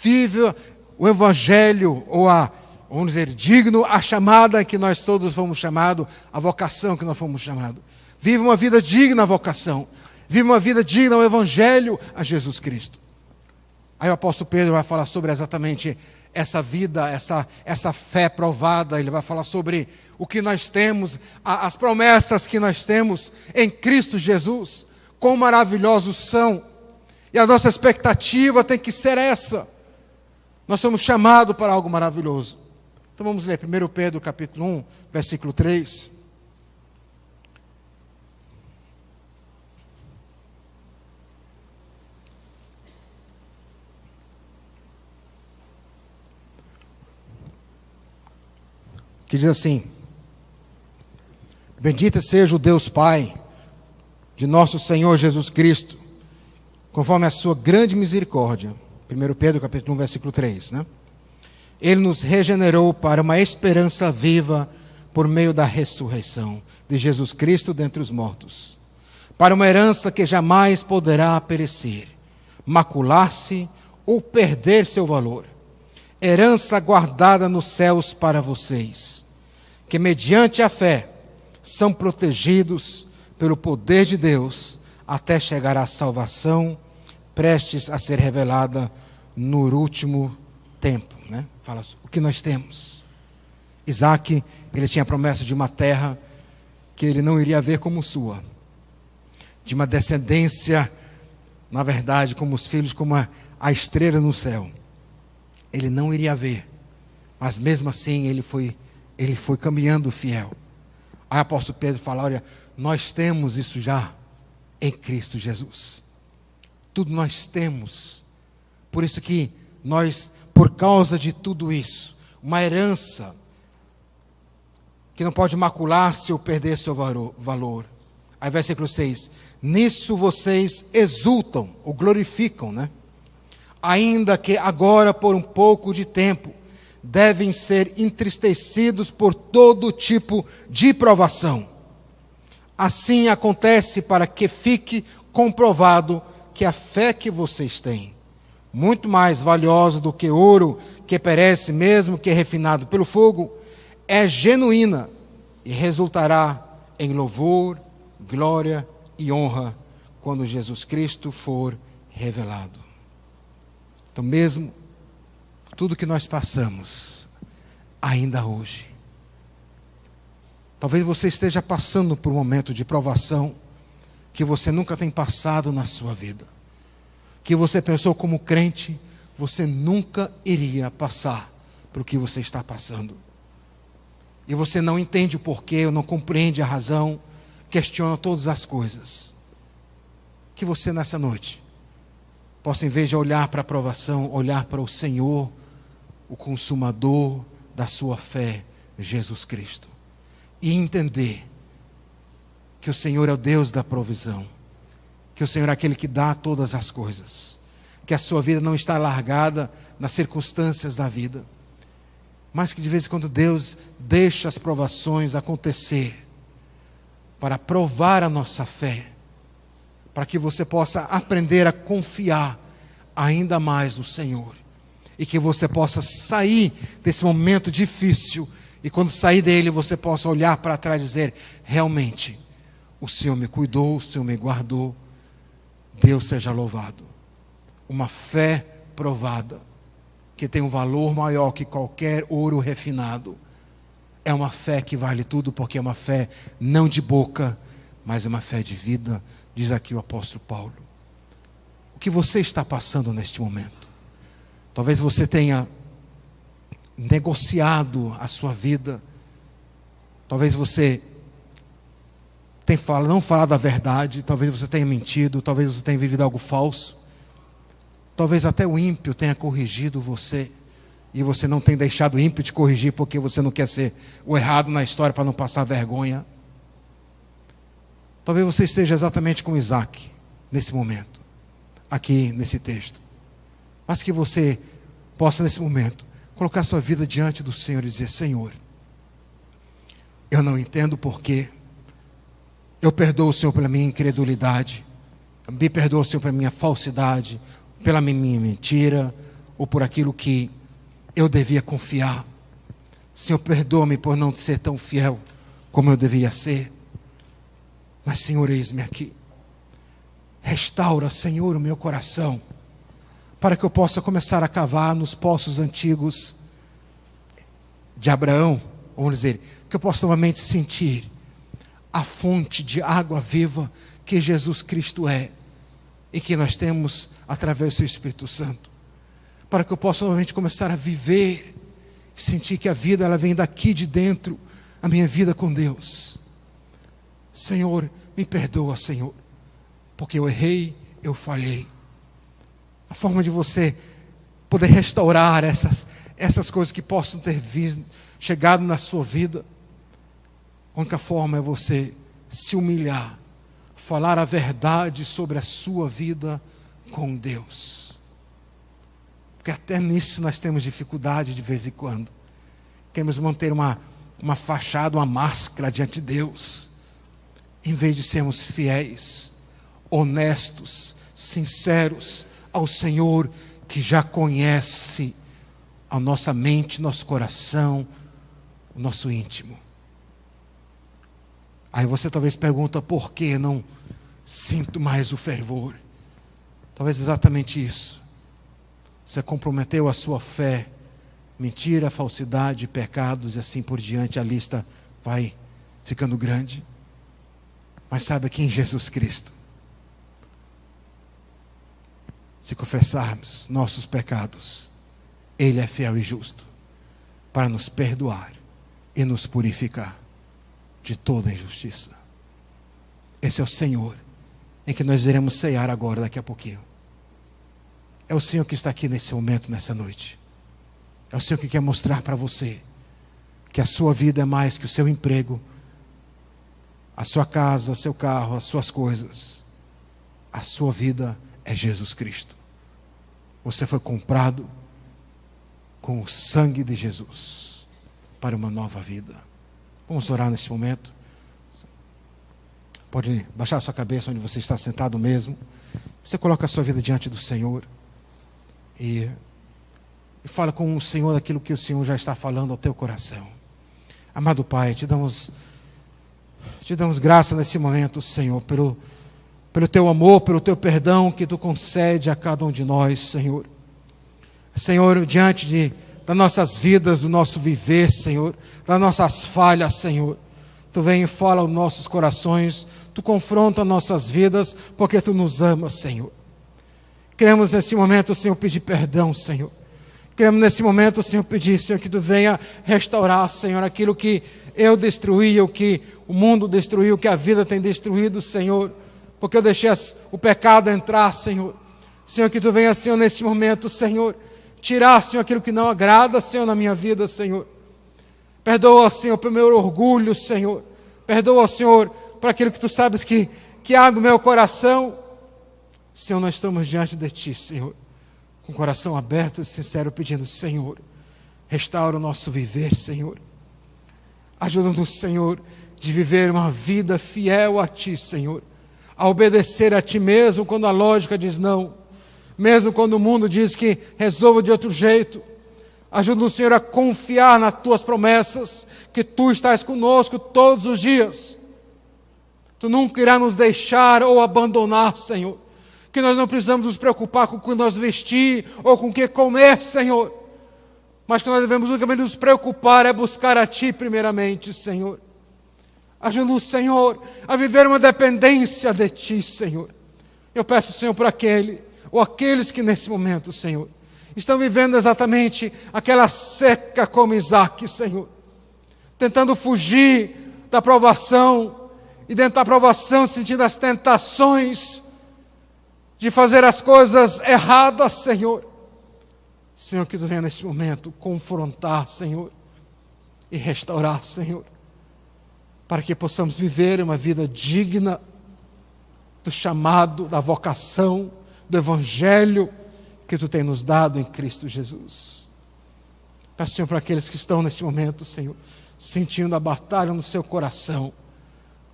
viva o Evangelho, vamos dizer, digno a chamada que nós todos fomos chamados, a vocação que nós fomos chamados. Viva uma vida digna à vocação, viva uma vida digna ao Evangelho, a Jesus Cristo. Aí o apóstolo Pedro vai falar sobre exatamente essa vida, essa fé provada. Ele vai falar sobre o que nós temos, as promessas que nós temos em Cristo Jesus, quão maravilhosos são. E a nossa expectativa tem que ser essa. Nós somos chamados para algo maravilhoso. Então vamos ler 1 Pedro capítulo 1, versículo 3. Que diz assim: bendito seja o Deus Pai de nosso Senhor Jesus Cristo, conforme a sua grande misericórdia. 1 Pedro capítulo 1, versículo 3, né? Ele nos regenerou para uma esperança viva por meio da ressurreição de Jesus Cristo dentre os mortos, para uma herança que jamais poderá perecer, macular-se ou perder seu valor. Herança guardada nos céus para vocês, que mediante a fé são protegidos pelo poder de Deus até chegar à salvação, prestes a ser revelada no último tempo, né? Fala o que nós temos. Isaac, ele tinha a promessa de uma terra que ele não iria ver como sua, de uma descendência, na verdade, como os filhos, como a estrela no céu. Ele não iria ver, mas mesmo assim ele foi caminhando fiel. Aí o apóstolo Pedro fala: olha, nós temos isso já em Cristo Jesus. Tudo nós temos. Por isso que nós, por causa de tudo isso, uma herança que não pode macular-se ou perder seu valor. Aí versículo 6, nisso vocês exultam ou glorificam, né? Ainda que agora por um pouco de tempo devem ser entristecidos por todo tipo de provação. Assim acontece para que fique comprovado que a fé que vocês têm, muito mais valiosa do que ouro que perece mesmo que refinado pelo fogo, é genuína e resultará em louvor, glória e honra quando Jesus Cristo for revelado. Então, mesmo tudo que nós passamos, ainda hoje, talvez você esteja passando por um momento de provação que você nunca tem passado na sua vida, que você pensou como crente, você nunca iria passar por o que você está passando. E você não entende o porquê, ou não compreende a razão, questiona todas as coisas. Que você nessa noite possa, em vez de olhar para a provação, olhar para o Senhor, o consumador da sua fé, Jesus Cristo. E entender que o Senhor é o Deus da provisão, que o Senhor é aquele que dá todas as coisas, que a sua vida não está largada nas circunstâncias da vida, mas que de vez em quando Deus deixa as provações acontecer para provar a nossa fé, para que você possa aprender a confiar ainda mais no Senhor, e que você possa sair desse momento difícil, e quando sair dele você possa olhar para trás e dizer: realmente, o Senhor me cuidou, o Senhor me guardou, Deus seja louvado. Uma fé provada, que tem um valor maior que qualquer ouro refinado, é uma fé que vale tudo, porque é uma fé não de boca, mas é uma fé de vida, diz aqui o apóstolo Paulo. O que você está passando neste momento? Talvez você tenha negociado a sua vida, talvez você tenha não falado a verdade, talvez você tenha mentido, talvez você tenha vivido algo falso, talvez até o ímpio tenha corrigido você, e você não tenha deixado o ímpio te corrigir porque você não quer ser o errado na história para não passar vergonha. Talvez você esteja exatamente como Isaac nesse momento, aqui nesse texto, mas que você possa nesse momento colocar sua vida diante do Senhor e dizer: Senhor, eu não entendo porquê, eu perdoo o Senhor pela minha incredulidade, me perdoa o Senhor pela minha falsidade, pela minha mentira, ou por aquilo que eu devia confiar. Senhor, perdoa-me por não ser tão fiel como eu deveria ser. Mas, Senhor, eis-me aqui. Restaura, Senhor, o meu coração, para que eu possa começar a cavar nos poços antigos de Abraão, vamos dizer, que eu possa novamente sentir a fonte de água viva que Jesus Cristo é, e que nós temos através do seu Espírito Santo, para que eu possa novamente começar a viver, sentir que a vida ela vem daqui de dentro, a minha vida com Deus. Senhor, me perdoa, Senhor, porque eu errei, eu falhei. A forma de você poder restaurar essas coisas que possam ter chegado na sua vida, a única forma é você se humilhar, falar a verdade sobre a sua vida com Deus. Porque até nisso nós temos dificuldade de vez em quando. Queremos manter uma fachada, uma máscara diante de Deus, em vez de sermos fiéis, honestos, sinceros ao Senhor, que já conhece a nossa mente, nosso coração, o nosso íntimo. Aí você talvez pergunta: por que não sinto mais o fervor? Talvez exatamente isso. Você comprometeu a sua fé, mentira, falsidade, pecados e assim por diante, a lista vai ficando grande. Mas saiba que em Jesus Cristo, se confessarmos nossos pecados, Ele é fiel e justo para nos perdoar e nos purificar de toda injustiça. Esse é o Senhor em que nós iremos ceiar agora, daqui a pouquinho. É o Senhor que está aqui nesse momento, nessa noite. É o Senhor que quer mostrar para você que a sua vida é mais que o seu emprego, a sua casa, seu carro, as suas coisas. A sua vida é Jesus Cristo. Você foi comprado com o sangue de Jesus para uma nova vida. Vamos orar nesse momento. Pode baixar a sua cabeça onde você está sentado mesmo. Você coloca a sua vida diante do Senhor e fala com o Senhor daquilo que o Senhor já está falando ao teu coração. Amado Pai, te damos graça nesse momento, Senhor, pelo teu amor, pelo teu perdão que tu concede a cada um de nós, Senhor. Senhor, diante das nossas vidas, do nosso viver, Senhor, das nossas falhas, Senhor, tu vem e fala aos nossos corações, tu confronta nossas vidas, porque tu nos amas, Senhor. Queremos nesse momento, Senhor, pedir perdão, Senhor. Queremos nesse momento, Senhor, pedir, Senhor, que tu venha restaurar, Senhor, aquilo que eu destruí, o que o mundo destruiu, o que a vida tem destruído, Senhor, porque eu deixei o pecado entrar, Senhor. Senhor, que tu venha, Senhor, nesse momento, Senhor, tirar, Senhor, aquilo que não agrada, Senhor, na minha vida, Senhor. Perdoa, Senhor, pelo meu orgulho, Senhor. Perdoa, Senhor, por aquilo que tu sabes que há no meu coração. Senhor, nós estamos diante de ti, Senhor, com o coração aberto e sincero, pedindo: Senhor, restaura o nosso viver, Senhor. Ajuda-nos, Senhor, de viver uma vida fiel a ti, Senhor. A obedecer a ti mesmo quando a lógica diz não. Mesmo quando o mundo diz que resolva de outro jeito. Ajuda-nos, Senhor, a confiar nas tuas promessas, que tu estás conosco todos os dias. Tu nunca irás nos deixar ou abandonar, Senhor. Que nós não precisamos nos preocupar com o que nós vestir ou com o que comer, Senhor. Mas que nós devemos unicamente nos preocupar é buscar a ti primeiramente, Senhor. Ajuda-nos, Senhor, a viver uma dependência de Ti, Senhor. Eu peço, Senhor, por aquele ou aqueles que nesse momento, Senhor, estão vivendo exatamente aquela seca como Isaac, Senhor, tentando fugir da provação, e dentro da provação sentindo as tentações de fazer as coisas erradas, Senhor. Senhor, que Tu venha nesse momento confrontar, Senhor, e restaurar, Senhor, para que possamos viver uma vida digna do chamado, da vocação, do Evangelho que Tu tem nos dado em Cristo Jesus. Peço, Senhor, para aqueles que estão nesse momento, Senhor, sentindo a batalha no seu coração,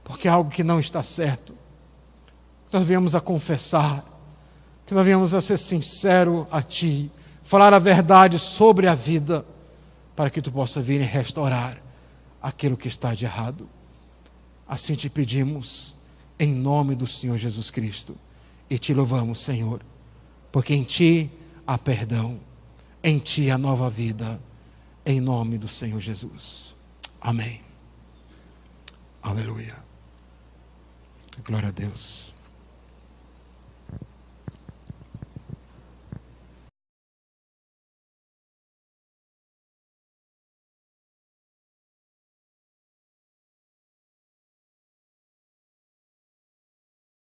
porque é algo que não está certo, nós viemos a confessar, que nós viemos a ser sincero a Ti, falar a verdade sobre a vida, para que Tu possa vir e restaurar aquilo que está de errado. Assim Te pedimos, em nome do Senhor Jesus Cristo, e Te louvamos, Senhor, porque em Ti há perdão, em Ti há nova vida, em nome do Senhor Jesus. Amém. Aleluia. Glória a Deus.